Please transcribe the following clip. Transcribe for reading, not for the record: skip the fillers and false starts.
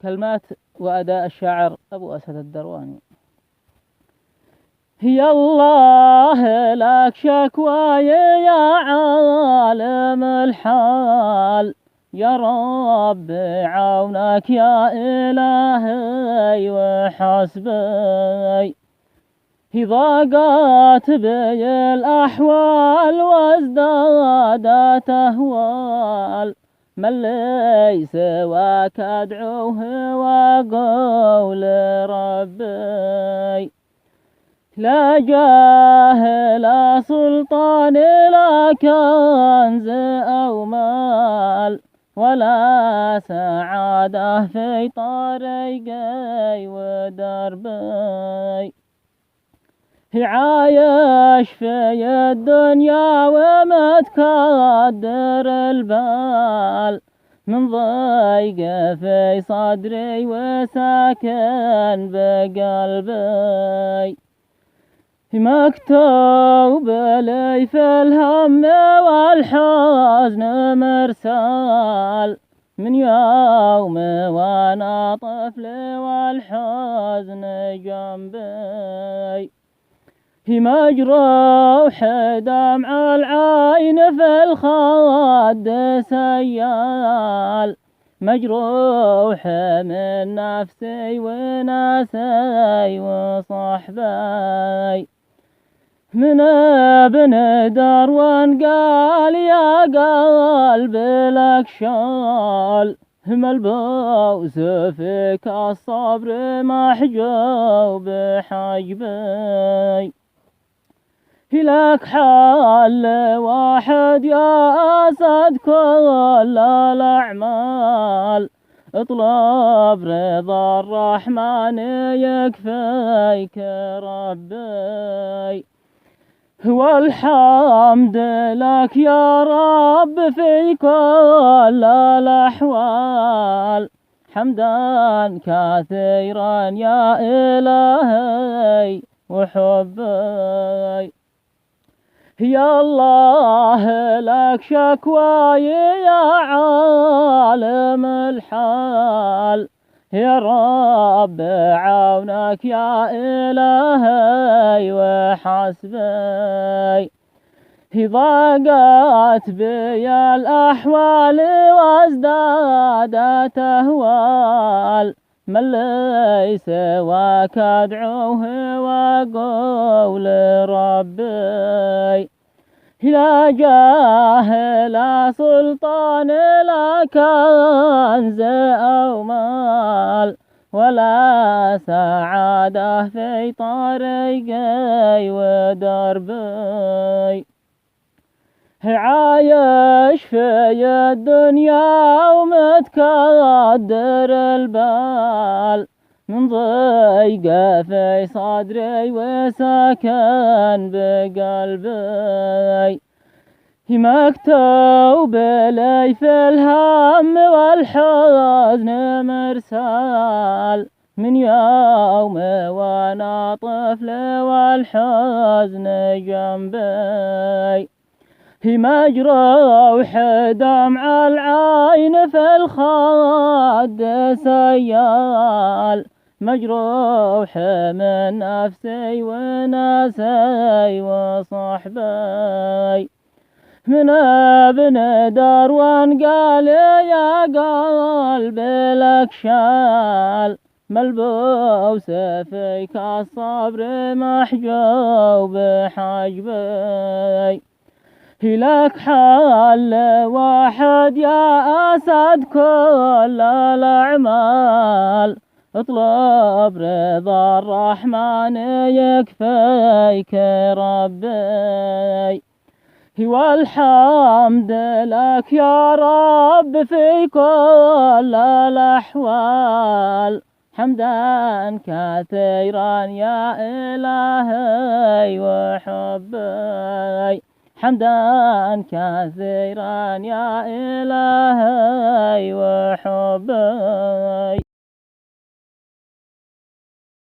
كلمات وأداء الشاعر أبو أسد الدرواني. يا الله لك شكواي يا عالم الحال، يا رب عونك يا إلهي وحسبي، ضاقت بي الأحوال وازدادت أهوال، من لي سواك أدعوه وأقول ربي، لا جاه لا سلطان لا كنز أو مال، ولا سعادة في طريقي ودربي، عايش في الدنيا ومتكدر البال، من ضيق في صدري وساكن بقلبي، مكتوب لي في الهم والحزن مرسال، من يوم وانا طفل والحزن جنبي، مجروح دمع العين في الخد سيال، مجروح من نفسي وناسي وصحبي، من ابن دروان قال يا قلب لك شال، ملبوس فيك الصبر محجوب حجبي، لك حل واحد يا أسد كل الأعمال، اطلب رضا الرحمن يكفيك ربي، والحمد لك يا رب في كل الأحوال، حمدا كثيرا يا إلهي وحبي، يا الله لك شكواي يا عالم الحال، يا رب عونك يا إلهي وحسبي، ضاقت بي الأحوال وازدادت أهوال، من لي سواك أدعوه وأقول ربي، لا جاه لا سلطان لا كنز أو مال، ولا سعادة في طريقي ودربي، عايش في الدنيا ومتكدر البال، من ضيق في صدري وسكن بقلبي، مكتوب لي في الهم والحزن مرسال، من يوم وانا طفل والحزن جنبي، مجروح دمع العين في الخد سيال، مجروح من نفسي وناسي وصحبي، من ابن دروان قال يا قلب لك شال، ملبوس فيك الصبر محجوب حجبي، لك حل واحد يا أسد كل الأعمال، اطلب رضا الرحمن يكفيك ربي، والحمد لك يا رب في كل الأحوال، حمدا كثيرا يا إلهي وحبي، حمدا كثيرا يا إلهي وحبي.